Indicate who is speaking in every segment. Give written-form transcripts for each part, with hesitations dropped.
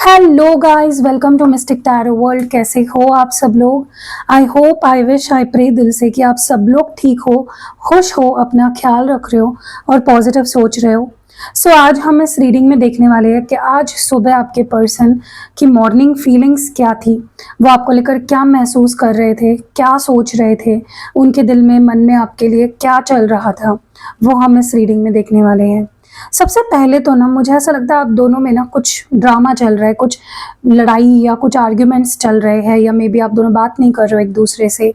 Speaker 1: Hello guys, welcome to mystic tarot world. कैसे हो आप सब लोग? I hope, I wish, I pray दिल से कि आप सब लोग ठीक हो, खुश हो, अपना ख्याल रख रहे हो और पॉजिटिव सोच रहे हो। सो आज हम इस रीडिंग में देखने वाले हैं कि आज सुबह आपके पर्सन की मॉर्निंग फीलिंग्स क्या थी, वो आपको लेकर क्या महसूस कर रहे थे, क्या सोच रहे थे, उनके दिल में, मन में आपके लिए क्या चल रहा था, वो हम इस रीडिंग में देखने वाले हैं। सबसे पहले तो ना मुझे ऐसा लगता है आप दोनों में ना कुछ ड्रामा चल रहा है, कुछ लड़ाई या कुछ आर्ग्यूमेंट्स चल रहे हैं, या मे बी आप दोनों बात नहीं कर रहे हो एक दूसरे से,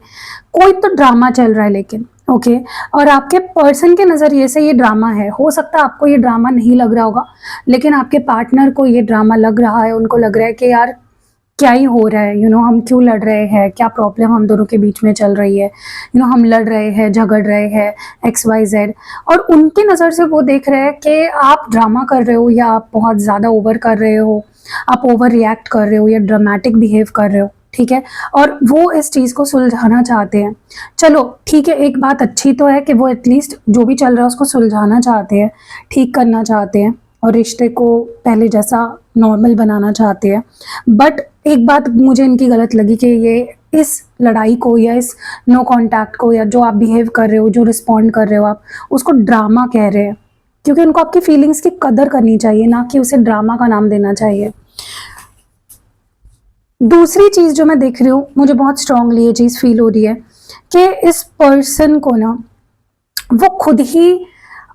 Speaker 1: कोई तो ड्रामा चल रहा है। लेकिन ओके, और आपके पर्सन के नज़रिए से ये ड्रामा है। हो सकता है आपको ये ड्रामा नहीं लग रहा होगा, लेकिन आपके पार्टनर को ये ड्रामा लग रहा है। उनको लग रहा है कि यार क्या ही हो रहा है, हम क्यों लड़ रहे हैं, क्या प्रॉब्लम हम दोनों के बीच में चल रही है, हम लड़ रहे हैं, झगड़ रहे हैं, XYZ। और उनकी नज़र से वो देख रहे हैं कि आप ड्रामा कर रहे हो, या आप बहुत ज़्यादा ओवर कर रहे हो, आप ओवर रिएक्ट कर रहे हो, या ड्रामेटिक बिहेव कर रहे हो। ठीक है, और वो इस चीज़ को सुलझाना चाहते हैं। चलो ठीक है, एक बात अच्छी तो है कि वो एटलीस्ट जो भी चल रहा है उसको सुलझाना चाहते हैं, ठीक करना चाहते हैं, और रिश्ते को पहले जैसा नॉर्मल बनाना चाहते हैं। बट एक बात मुझे इनकी गलत लगी कि ये इस लड़ाई को, या इस नो कांटेक्ट को, या जो आप बिहेव कर रहे हो, जो रिस्पॉन्ड कर रहे हो आप, उसको ड्रामा कह रहे हैं। क्योंकि उनको आपकी फीलिंग्स की कदर करनी चाहिए, ना कि उसे ड्रामा का नाम देना चाहिए। दूसरी चीज़ जो मैं देख रही हूँ, मुझे बहुत स्ट्रांगली ये चीज़ फील हो रही है कि इस पर्सन को ना, वो खुद ही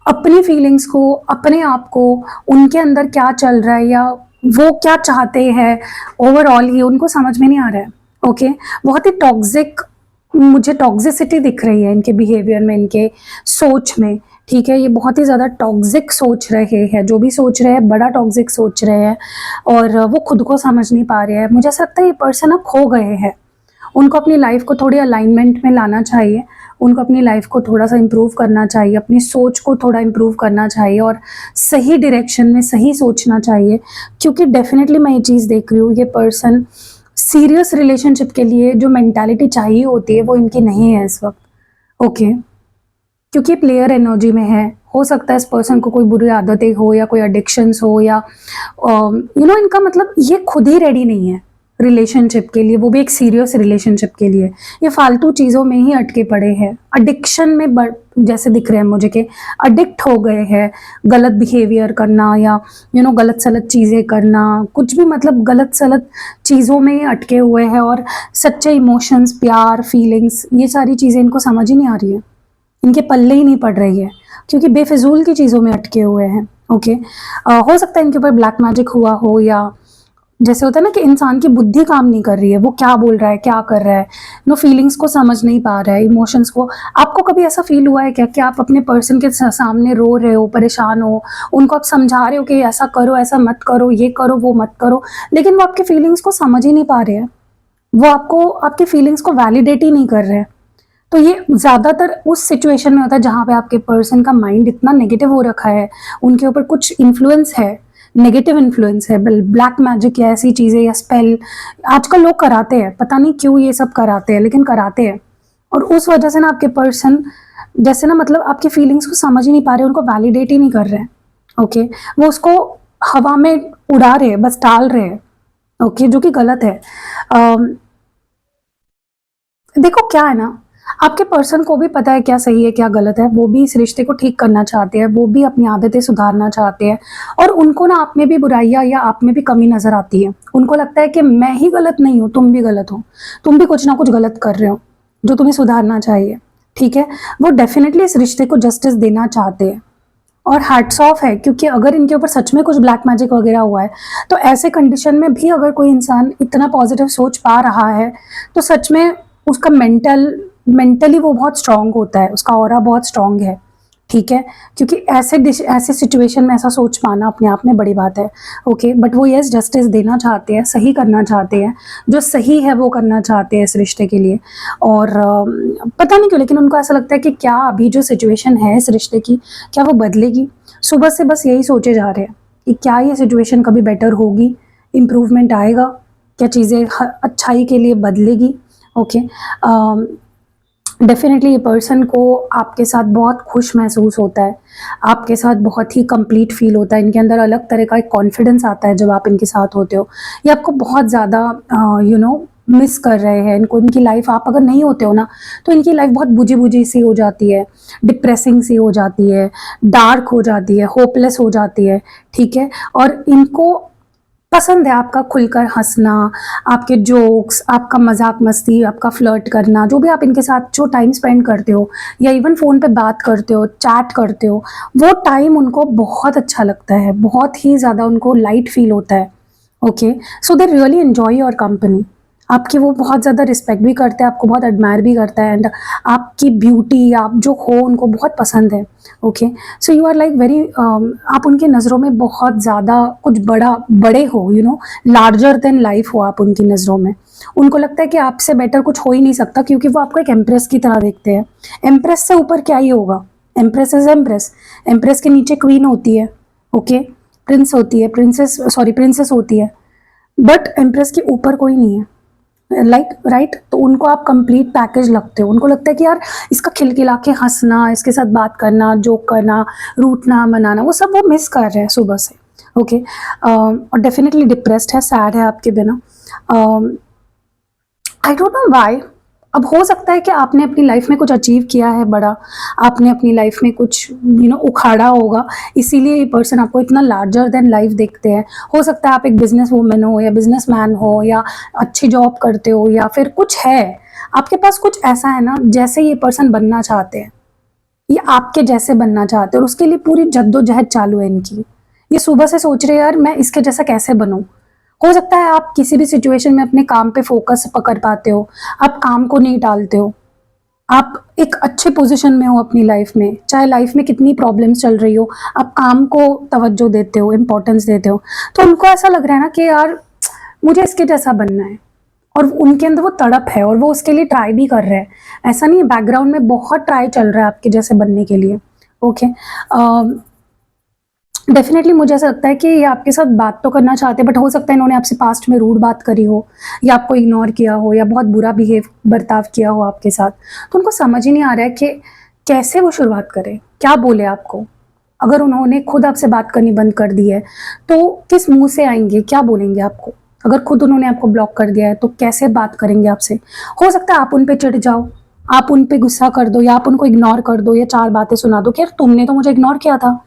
Speaker 1: अपनी फीलिंग्स को, अपने आप को, उनके अंदर क्या चल रहा है या वो क्या चाहते हैं, ओवरऑल ही उनको समझ में नहीं आ रहा है। ओके, बहुत ही टॉक्सिक मुझे टॉक्सिसिटी दिख रही है इनके बिहेवियर में, इनके सोच में। ठीक है, ये बहुत ही ज़्यादा टॉक्सिक सोच रहे हैं, जो भी सोच रहे हैं बड़ा टॉक्सिक सोच रहे हैं, और वो खुद को समझ नहीं पा रहे हैं। मुझे ऐसा लगता है ये पर्सन अब खो गए हैं। उनको अपनी लाइफ को थोड़ी अलाइनमेंट में लाना चाहिए, उनको अपनी लाइफ को थोड़ा सा इम्प्रूव करना चाहिए, अपनी सोच को थोड़ा इम्प्रूव करना चाहिए, और सही डायरेक्शन में सही सोचना चाहिए। क्योंकि डेफिनेटली मैं ये चीज़ देख रही हूँ, ये पर्सन सीरियस रिलेशनशिप के लिए जो मेंटालिटी चाहिए होती है वो इनकी नहीं है इस वक्त। ओके, क्योंकि प्लेयर एनर्जी में है। हो सकता है इस पर्सन को कोई बुरी आदतें हो, या कोई एडिक्शंस हो, या इनका मतलब ये खुद ही रेडी नहीं है रिलेशनशिप के लिए, वो भी एक सीरियस रिलेशनशिप के लिए। ये फालतू चीज़ों में ही अटके पड़े हैं, एडिक्शन में जैसे दिख रहे हैं मुझे कि अडिक्ट हो गए हैं, गलत बिहेवियर करना, या गलत सलत चीज़ें करना, कुछ भी मतलब गलत सलत चीज़ों में ही अटके हुए हैं। और सच्चे इमोशंस, प्यार, फीलिंग्स, ये सारी चीज़ें इनको समझ ही नहीं आ रही है, इनके पल्ले ही नहीं पड़ रही है, क्योंकि बेफिजूल की चीज़ों में अटके हुए हैं। ओके, हो सकता है इनके ऊपर ब्लैक मैजिक हुआ हो, या जैसे होता है ना कि इंसान की बुद्धि काम नहीं कर रही है, वो क्या बोल रहा है, क्या कर रहा है, फीलिंग्स को समझ नहीं पा रहा है, इमोशंस को। आपको कभी ऐसा फील हुआ है क्या कि आप अपने पर्सन के सामने रो रहे हो, परेशान हो, उनको आप समझा रहे हो कि ऐसा करो, ऐसा मत करो, ये करो, वो मत करो, लेकिन वो आपकी फीलिंग्स को समझ ही नहीं पा रहे हैं, वो आपको, आपकी फीलिंग्स को वैलिडेट ही नहीं कर रहे हैं। तो ये ज़्यादातर उस सिचुएशन में होता है जहाँ पे आपके पर्सन का माइंड इतना नेगेटिव हो रखा है, उनके ऊपर कुछ इन्फ्लुएंस है, नेगेटिव इन्फ्लुएंस है, ब्लैक मैजिक या ऐसी चीज़ें, या स्पेल आजकल लोग कराते हैं, पता नहीं क्यों ये सब कराते हैं, लेकिन कराते हैं। और उस वजह से ना आपके पर्सन जैसे ना मतलब आपकी फीलिंग्स को समझ ही नहीं पा रहे, उनको वैलिडेट ही नहीं कर रहे हैं। ओके, वो उसको हवा में उड़ा रहे हैं, बस टाल रहे हैं। ओके, जो कि गलत है। देखो क्या है ना, आपके पर्सन को भी पता है क्या सही है क्या गलत है, वो भी इस रिश्ते को ठीक करना चाहते हैं, वो भी अपनी आदतें सुधारना चाहते हैं, और उनको ना आप में भी बुराइयां या आप में भी कमी नजर आती है। उनको लगता है कि मैं ही गलत नहीं हूँ, तुम भी गलत हो, तुम भी कुछ ना कुछ गलत कर रहे हो जो तुम्हें सुधारना चाहिए। ठीक है, वो डेफिनेटली इस रिश्ते को जस्टिस देना चाहते हैं, और हैट्स ऑफ है, क्योंकि अगर इनके ऊपर सच में कुछ ब्लैक मैजिक वगैरह हुआ है, तो ऐसे कंडीशन में भी अगर कोई इंसान इतना पॉजिटिव सोच पा रहा है, तो सच में उसका मेंटली वो बहुत स्ट्रांग होता है, उसका ऑरा बहुत स्ट्रांग है। ठीक है, क्योंकि ऐसे सिचुएशन में ऐसा सोच पाना अपने आप में बड़ी बात है। ओके, बट वो यस जस्टिस देना चाहते हैं, सही करना चाहते हैं, जो सही है वो करना चाहते हैं इस रिश्ते के लिए। और पता नहीं क्यों, लेकिन उनको ऐसा लगता है कि क्या अभी जो सिचुएशन है इस रिश्ते की, क्या वो बदलेगी। सुबह से बस यही सोचे जा रहे हैं कि क्या ये सिचुएशन कभी बेटर होगी, इम्प्रूवमेंट आएगा, क्या चीज़ें अच्छाई के लिए बदलेगी। ओके, डेफिनेटली ये पर्सन को आपके साथ बहुत खुश महसूस होता है, आपके साथ बहुत ही कंप्लीट फील होता है, इनके अंदर अलग तरह का एक कॉन्फिडेंस आता है जब आप इनके साथ होते हो। ये आपको बहुत ज़्यादा मिस कर रहे हैं इनको, इनकी लाइफ आप अगर नहीं होते हो ना तो इनकी लाइफ बहुत बुझी बुझी सी हो जाती है, डिप्रेसिंग सी हो जाती है, डार्क हो जाती है, होपलेस हो जाती है, ठीक है। और इनको पसंद है आपका खुलकर हँसना, आपके जोक्स, आपका मज़ाक मस्ती, आपका फ्लर्ट करना, जो भी आप इनके साथ जो टाइम स्पेंड करते हो या इवन फ़ोन पे बात करते हो, चैट करते हो, वो टाइम उनको बहुत अच्छा लगता है, बहुत ही ज़्यादा उनको लाइट फ़ील होता है। Okay, so they really enjoy your company. आपकी वो बहुत ज़्यादा रिस्पेक्ट भी करते हैं, आपको बहुत एडमायर भी करता है, एंड आपकी ब्यूटी आप जो हो उनको बहुत पसंद है। Okay, so you are like very, आप उनकी नज़रों में बहुत ज़्यादा कुछ बड़े हो, लार्जर देन लाइफ हो आप उनकी नज़रों में। उनको लगता है कि आपसे बेटर कुछ हो ही नहीं सकता, क्योंकि वो आपको एक एम्प्रेस की तरह देखते हैं। एम्प्रेस से ऊपर क्या ही होगा, एम्प्रेस इज एम्प्रेस। एम्प्रेस के नीचे क्वीन होती है, ओके, प्रिंस होती है, प्रिंसेस होती है, बट एम्प्रेस के ऊपर कोई नहीं है, राइट। तो उनको आप कंप्लीट पैकेज लगते हो, उनको लगता है कि यार इसका खिलखिला के हंसना, इसके साथ बात करना, जोक करना, रूठना मनाना, वो सब वो मिस कर रहे हैं सुबह से। ओके, और डेफिनेटली डिप्रेस्ड है, सैड है आपके बिना। I don't know why. अब हो सकता है कि आपने अपनी लाइफ में कुछ अचीव किया है बड़ा, आपने अपनी लाइफ में कुछ उखाड़ा होगा, इसीलिए ये पर्सन आपको इतना लार्जर देन लाइफ देखते हैं। हो सकता है आप एक बिजनेस वूमेन हो या बिजनेसमैन हो या अच्छी जॉब करते हो, या फिर कुछ है आपके पास, कुछ ऐसा है ना जैसे ये पर्सन बनना चाहते हैं, ये आपके जैसे बनना चाहते हैं, और उसके लिए पूरी जद्दोजहद चालू है इनकी। ये सुबह से सोच रहे हैं यार मैं इसके जैसा कैसे बनूं। हो सकता है आप किसी भी सिचुएशन में अपने काम पे फोकस पकड़ पाते हो, आप काम को नहीं टालते हो, आप एक अच्छे पोजीशन में हो अपनी लाइफ में, चाहे लाइफ में कितनी प्रॉब्लम्स चल रही हो, आप काम को तवज्जो देते हो, इंपॉर्टेंस देते हो। तो उनको ऐसा लग रहा है ना कि यार मुझे इसके जैसा बनना है, और उनके अंदर वो तड़प है और वो उसके लिए ट्राई भी कर रहे हैं। ऐसा नहीं है, बैकग्राउंड में बहुत ट्राई चल रहा है आपके जैसे बनने के लिए। ओके, डेफिनेटली मुझे ऐसा लगता है कि ये आपके साथ बात तो करना चाहते हैं, बट हो सकता है इन्होंने आपसे पास्ट में रूड बात करी हो, या आपको इग्नोर किया हो, या बहुत बुरा बर्ताव किया हो आपके साथ। तो उनको समझ ही नहीं आ रहा है कि कैसे वो शुरुआत करें, क्या बोले आपको। अगर उन्होंने खुद आपसे बात करनी बंद कर दी है तो किस मुंह से आएंगे, क्या बोलेंगे आपको। अगर खुद उन्होंने आपको ब्लॉक कर दिया है तो कैसे बात करेंगे आपसे। हो सकता है आप उन पे चिढ़ जाओ, आप उन पे गुस्सा कर दो, या आप उनको इग्नोर कर दो, या चार बातें सुना दो कि यार तुमने तो मुझे इग्नोर किया था,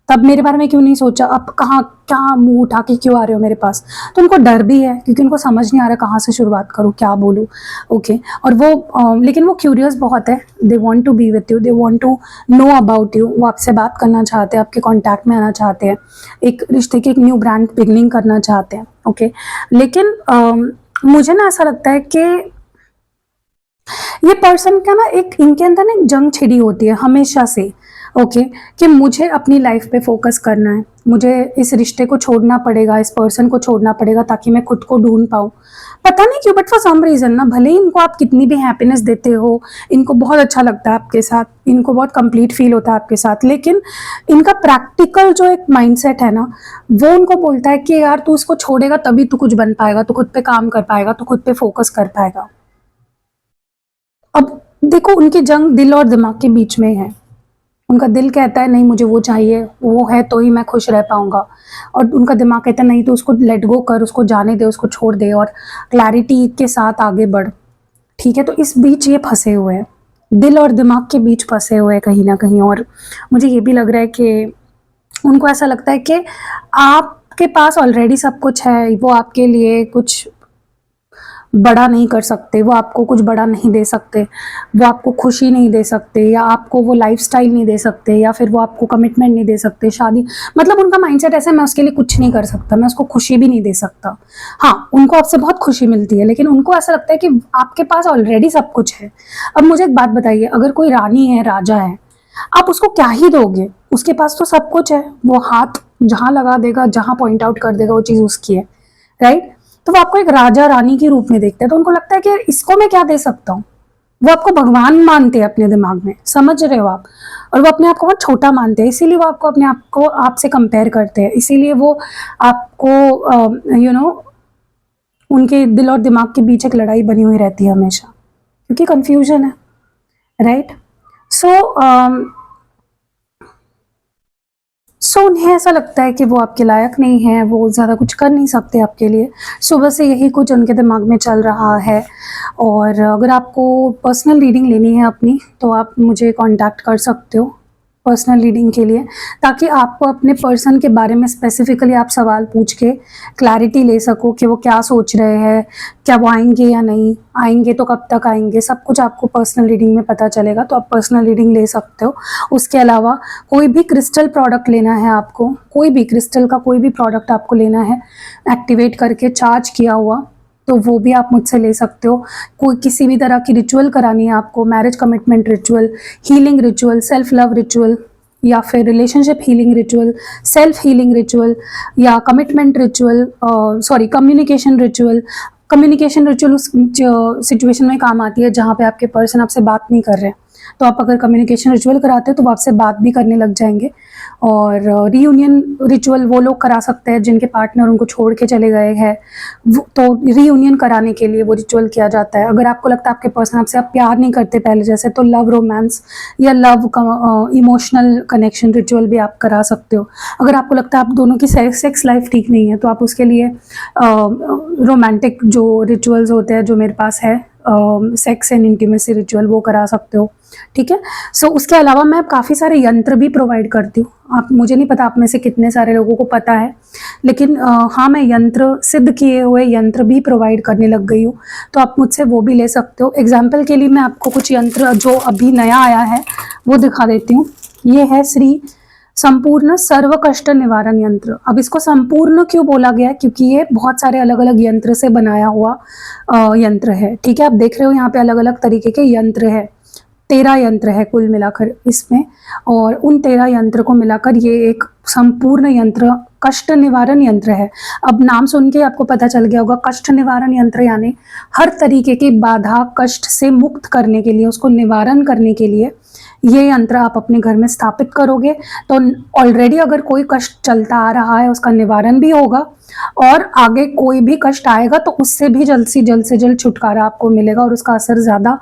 Speaker 1: तब मेरे बारे में क्यों नहीं सोचा, अब कहाँ क्या मुंह उठा के क्यों आ रहे हो मेरे पास। तो उनको डर भी है, क्योंकि उनको समझ नहीं आ रहा कहाँ से शुरुआत करूँ, क्या बोलूँ। ओके, और वो लेकिन वो क्यूरियस बहुत है, they want to be with you, they want to know about you. वो आपसे बात करना चाहते हैं, आपके कॉन्टैक्ट में आना चाहते हैं, एक रिश्ते की एक न्यू ब्रांड बिगनिंग करना चाहते हैं। ओके, लेकिन मुझे ना ऐसा लगता है कि ये पर्सन का ना एक इनके अंदर ना एक जंग छिड़ी होती है हमेशा से। ओके, कि मुझे अपनी लाइफ पे फोकस करना है, मुझे इस रिश्ते को छोड़ना पड़ेगा, इस पर्सन को छोड़ना पड़ेगा ताकि मैं खुद को ढूंढ पाऊँ। पता नहीं क्यों, बट फॉर सम रीजन ना, भले ही इनको आप कितनी भी हैप्पीनेस देते हो, इनको बहुत अच्छा लगता है आपके साथ, इनको बहुत कंप्लीट फील होता है आपके साथ, लेकिन इनका प्रैक्टिकल जो एक माइंडसेट है ना, वो उनको बोलता है कि यार तू इसको छोड़ेगा तभी तू कुछ बन पाएगा, तू खुद पे काम कर पाएगा, तू खुद पे फोकस कर पाएगा। अब देखो, उनकी जंग दिल और दिमाग के बीच में है। उनका दिल कहता है नहीं मुझे वो चाहिए, वो है तो ही मैं खुश रह पाऊंगा, और उनका दिमाग कहता है नहीं तो उसको लेट गो कर, उसको जाने दे, उसको छोड़ दे और क्लैरिटी के साथ आगे बढ़। ठीक है, तो इस बीच ये फंसे हुए हैं, दिल और दिमाग के बीच फंसे हुए हैं कहीं ना कहीं। और मुझे ये भी लग रहा है कि उनको ऐसा लगता है कि आपके पास ऑलरेडी सब कुछ है, वो आपके लिए कुछ बड़ा नहीं कर सकते, वो आपको कुछ बड़ा नहीं दे सकते, वो आपको खुशी नहीं दे सकते, या आपको वो लाइफस्टाइल नहीं दे सकते, या फिर वो आपको कमिटमेंट नहीं दे सकते, शादी, मतलब उनका माइंडसेट ऐसा है मैं उसके लिए कुछ नहीं कर सकता, मैं उसको खुशी भी नहीं दे सकता। हाँ, उनको आपसे बहुत खुशी मिलती है, लेकिन उनको ऐसा लगता है कि आपके पास ऑलरेडी सब कुछ है। अब मुझे एक बात बताइए, अगर कोई रानी है, राजा है, आप उसको क्या ही दोगे, उसके पास तो सब कुछ है, वो हाथ जहां लगा देगा, जहां पॉइंट आउट कर देगा, वो चीज उसकी है, राइट। तो वो आपको एक राजा रानी के रूप में देखते हैं, तो उनको लगता है कि इसको मैं क्या दे सकता हूँ। वो आपको भगवान मानते हैं अपने दिमाग में, समझ रहे हो आप, और वो अपने आप को बहुत छोटा मानते हैं, इसीलिए वो आपको अपने आप को आपसे कंपेयर करते हैं, इसीलिए वो आपको उनके दिल और दिमाग के बीच एक लड़ाई बनी हुई रहती है हमेशा, क्योंकि कंफ्यूजन है। राइट। सो उन्हें ऐसा लगता है कि वो आपके लायक नहीं है, वो ज़्यादा कुछ कर नहीं सकते आपके लिए। सुबह से यही कुछ उनके दिमाग में चल रहा है। और अगर आपको पर्सनल रीडिंग लेनी है अपनी, तो आप मुझे कांटेक्ट कर सकते हो पर्सनल रीडिंग के लिए, ताकि आपको अपने पर्सन के बारे में स्पेसिफिकली आप सवाल पूछ के क्लैरिटी ले सको कि वो क्या सोच रहे हैं, क्या वो आएंगे या नहीं आएंगे, तो कब तक आएंगे, सब कुछ आपको पर्सनल रीडिंग में पता चलेगा। तो आप पर्सनल रीडिंग ले सकते हो। उसके अलावा कोई भी क्रिस्टल प्रोडक्ट लेना है आपको, कोई भी क्रिस्टल का कोई भी प्रोडक्ट आपको लेना है एक्टिवेट करके चार्ज किया हुआ, तो वो भी आप मुझसे ले सकते हो। कोई किसी भी तरह की रिचुअल करानी है आपको, marriage commitment ritual, healing ritual, self love ritual, या फिर relationship healing ritual, self healing ritual, या commitment ritual, sorry communication ritual. Communication ritual उस सिचुएशन में काम आती है जहाँ पे आपके पर्सन आपसे बात नहीं कर रहे, तो आप अगर कम्युनिकेशन रिचुअल कराते हो तो वो आपसे बात भी करने लग जाएंगे। और रीयूनियन रिचुअल वो लोग करा सकते हैं जिनके पार्टनर उनको छोड़ के चले गए हैं, तो रीयूनियन कराने के लिए वो रिचुअल किया जाता है। अगर आपको लगता है आपके पर्सन आपसे आप प्यार नहीं करते पहले जैसे, तो लव रोमांस या लव इमोशनल कनेक्शन रिचुअल भी आप करा सकते हो। अगर आपको लगता है आप दोनों की सेक्स लाइफ ठीक नहीं है, तो आप उसके लिए रोमांटिक जो रिचुअल्स होते हैं जो मेरे पास है, सेक्स एंड इंटीमेसी रिचुअल, वो करा सकते हो। ठीक है। सो उसके अलावा मैं काफ़ी सारे यंत्र भी प्रोवाइड करती हूँ। आप, मुझे नहीं पता आप में से कितने सारे लोगों को पता है, लेकिन हाँ, मैं यंत्र, सिद्ध किए हुए यंत्र भी प्रोवाइड करने लग गई हूँ, तो आप मुझसे वो भी ले सकते हो। एग्जाम्पल के लिए मैं आपको कुछ यंत्र जो अभी नया आया है वो दिखा देती हूँ। ये है श्री संपूर्ण सर्व कष्ट निवारण यंत्र। अब इसको संपूर्ण क्यों बोला गया है, क्योंकि ये बहुत सारे अलग अलग यंत्र से बनाया हुआ यंत्र है। ठीक है, आप देख रहे हो यहाँ पे अलग अलग तरीके के यंत्र है, 13 यंत्र है कुल मिलाकर इसमें, और उन 13 यंत्र को मिलाकर ये एक संपूर्ण यंत्र कष्ट निवारण यंत्र है। अब नाम सुन के आपको पता चल गया होगा, कष्ट निवारण यंत्र यानी हर तरीके की बाधा कष्ट से मुक्त करने के लिए, उसको निवारण करने के लिए ये यंत्र आप अपने घर में स्थापित करोगे तो ऑलरेडी अगर कोई कष्ट चलता आ रहा है उसका निवारण भी होगा, और आगे कोई भी कष्ट आएगा तो उससे भी जल्द से जल्द छुटकारा आपको मिलेगा, और उसका असर ज़्यादा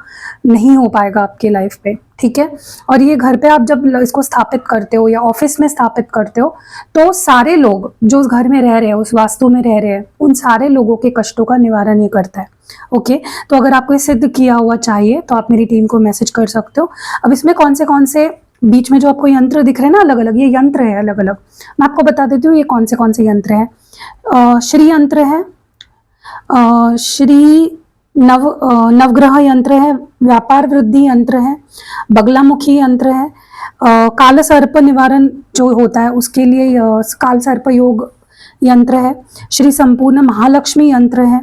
Speaker 1: नहीं हो पाएगा आपके लाइफ पे। ठीक है। और ये घर पे आप जब इसको स्थापित करते हो या ऑफिस में स्थापित करते हो, तो सारे लोग जो उस घर में रह रहे हैं, उस वास्तु में रह रहे हैं, उन सारे लोगों के कष्टों का निवारण ये करता है। ओके। तो अगर आपको ये सिद्ध किया हुआ चाहिए तो आप मेरी टीम को मैसेज कर सकते हो। अब इसमें कौन से बीच में जो आपको यंत्र दिख रहे हैं ना अलग अलग, ये यंत्र है अलग अलग, मैं आपको बता देती हूँ ये कौन से यंत्र है। श्री यंत्र है, श्री नवग्रह यंत्र है, व्यापार वृद्धि यंत्र है, बगलामुखी यंत्र है, काल सर्प निवारण जो होता है उसके लिए काल सर्प योग यंत्र है, श्री संपूर्ण महालक्ष्मी यंत्र है,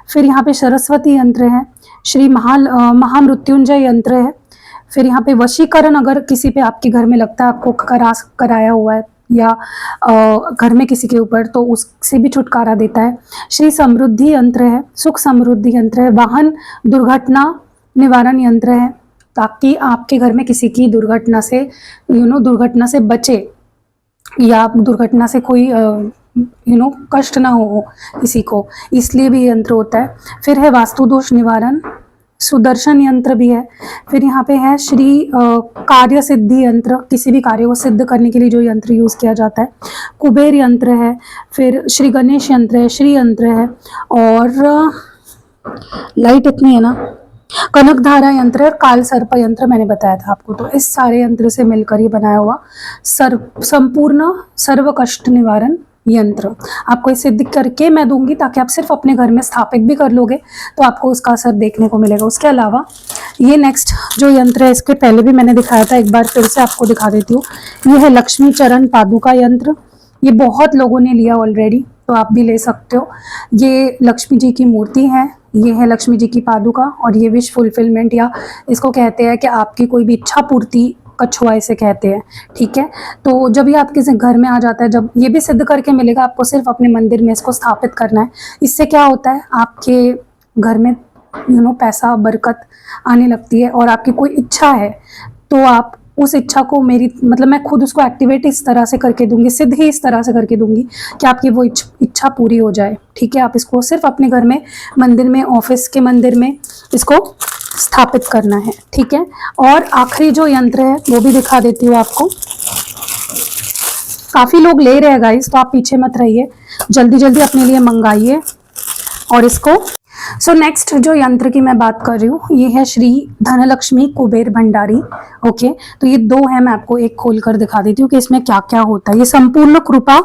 Speaker 1: फिर यहाँ पे सरस्वती यंत्र है, श्री महामृत्युंजय यंत्र है, फिर यहाँ पे वशीकरण अगर किसी पे आपके घर में लगता है आपको कराया हुआ है या घर में किसी के ऊपर, तो उससे भी छुटकारा देता है। श्री समृद्धि यंत्र है, सुख समृद्धि यंत्र है, वाहन दुर्घटना निवारण यंत्र है, ताकि आपके घर में किसी की दुर्घटना से दुर्घटना से बचे या दुर्घटना से कोई कष्ट ना हो किसी को, इसलिए भी यंत्र होता है। फिर है वास्तु दोष निवारण, सुदर्शन यंत्र भी है। फिर यहाँ पे है श्री कार्य सिद्धि यंत्र, किसी भी कार्य को सिद्ध करने के लिए जो यंत्र यूज किया जाता है। कुबेर यंत्र है, फिर श्री गणेश यंत्र है, श्री यंत्र है, और लाइट इतनी है ना, कनक धारा यंत्र है, काल सर्प यंत्र मैंने बताया था आपको। तो इस सारे यंत्र से मिलकर ये बनाया हुआ संपूर्ण सर्व कष्ट निवारण यंत्र आपको इसे सिद्ध करके मैं दूंगी, ताकि आप सिर्फ अपने घर में स्थापित भी कर लोगे तो आपको उसका असर देखने को मिलेगा। उसके अलावा ये नेक्स्ट जो यंत्र है, इसके पहले भी मैंने दिखाया था, एक बार फिर से आपको दिखा देती हूँ। ये है लक्ष्मी चरण पादुका यंत्र, ये बहुत लोगों ने लिया ऑलरेडी, तो आप भी ले सकते हो। ये लक्ष्मी जी की मूर्ति है, ये है लक्ष्मी जी की पादुका, और ये विश फुलफिलमेंट या इसको कहते हैं कि आपकी कोई भी इच्छा पूर्ति कछुआ इसे कहते हैं। ठीक है। तो जब ये आपके घर में आ जाता है, जब ये भी सिद्ध करके मिलेगा, आपको सिर्फ अपने मंदिर में इसको स्थापित करना है। इससे क्या होता है, आपके घर में पैसा बरकत आने लगती है, और आपकी कोई इच्छा है तो आप उस इच्छा को मैं खुद उसको एक्टिवेट इस तरह से करके दूंगी, सिद्ध ही इस तरह से करके दूंगी कि आपकी वो इच्छा पूरी हो जाए। ठीक है। आप इसको सिर्फ अपने घर में, मंदिर में, ऑफिस के मंदिर में इसको स्थापित करना है, ठीक है। और आखिरी जो यंत्र है वो भी दिखा देती हूँ आपको। काफी लोग ले रहे हैं गाइस, तो आप पीछे मत रहिए, जल्दी जल्दी अपने लिए मंगाइए और इसको। सो नेक्स्ट जो यंत्र की मैं बात कर रही हूँ ये है श्री धनलक्ष्मी कुबेर भंडारी। ओके, तो ये दो है, मैं आपको एक खोल कर दिखा देती हूँ कि इसमें क्या क्या होता है। ये संपूर्ण कृपा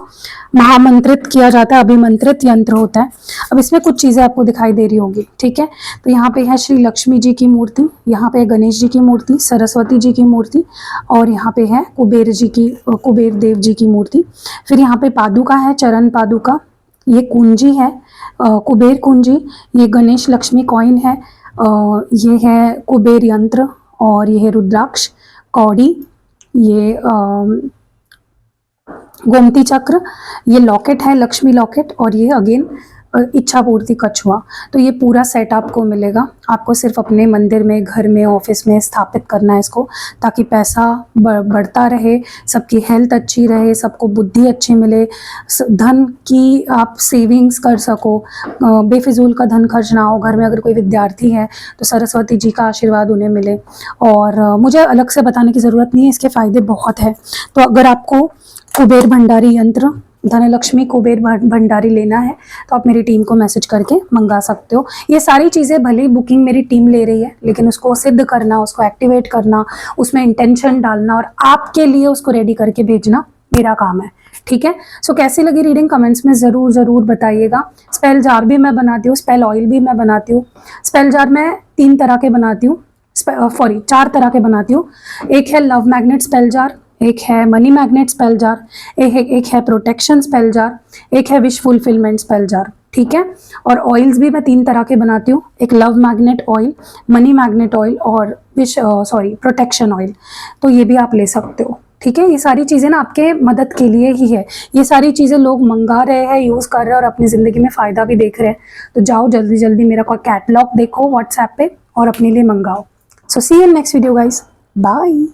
Speaker 1: महामंत्रित किया जाता है, अभिमंत्रित यंत्र होता है। अब इसमें कुछ चीजें आपको दिखाई दे रही होगी, ठीक है। तो यहाँ पे है श्री लक्ष्मी जी की मूर्ति, यहाँ पे है गणेश जी की मूर्ति, सरस्वती जी की मूर्ति, और यहाँ पे है कुबेर जी की, कुबेर देव जी की मूर्ति। फिर यहाँ पे पादुका है, चरण पादुका, ये कुंजी है, कुबेर कुंजी, ये गणेश लक्ष्मी कॉइन है, ये है कुबेर यंत्र, और ये है रुद्राक्ष, कौड़ी, ये गोमती चक्र, ये लॉकेट है, लक्ष्मी लॉकेट, और ये अगेन इच्छा पूर्ति कछुआ। तो ये पूरा सेट आपको मिलेगा। आपको सिर्फ अपने मंदिर में, घर में, ऑफिस में स्थापित करना है इसको, ताकि पैसा बढ़ता रहे, सबकी हेल्थ अच्छी रहे, सबको बुद्धि अच्छी मिले, धन की आप सेविंग्स कर सको, बेफिजूल का धन खर्च ना हो। घर में अगर कोई विद्यार्थी है तो सरस्वती जी का आशीर्वाद उन्हें मिले। और मुझे अलग से बताने की ज़रूरत नहीं है, इसके फ़ायदे बहुत है। तो अगर आपको कुबेर भंडारी यंत्र, धनलक्ष्मी कुबेर भंडारी लेना है तो आप मेरी टीम को मैसेज करके मंगा सकते हो। ये सारी चीज़ें भले ही बुकिंग मेरी टीम ले रही है, लेकिन उसको सिद्ध करना, उसको एक्टिवेट करना, उसमें इंटेंशन डालना और आपके लिए उसको रेडी करके भेजना मेरा काम है, ठीक है। सो कैसी लगी रीडिंग कमेंट्स में ज़रूर बताइएगा। स्पेल जार भी मैं बनाती हूँ, स्पेल ऑयल भी मैं बनाती हूँ। स्पेल जार मैं 3 तरह के बनाती हूँ, 4 तरह के बनाती हूँ। एक है लव मैग्नेट स्पेल जार, एक है मनी मैग्नेट स्पेल जार, एक है प्रोटेक्शन स्पेल जार, एक है विश फुलफिलमेंट स्पेल जार, ठीक है। और ऑयल्स भी मैं 3 तरह के बनाती हूँ, एक love magnet oil, money magnet oil और प्रोटेक्शन ऑयल। तो ये भी आप ले सकते हो, ठीक है। ये सारी चीज़ें ना आपके मदद के लिए ही है। ये सारी चीज़ें लोग मंगा रहे हैं, यूज़ कर रहे हैं और अपनी ज़िंदगी में फ़ायदा भी देख रहे हैं। तो जाओ जल्दी मेरा कोई कैटलॉग देखो व्हाट्सएप पे और अपने लिए मंगाओ। So see you in next video guys, bye.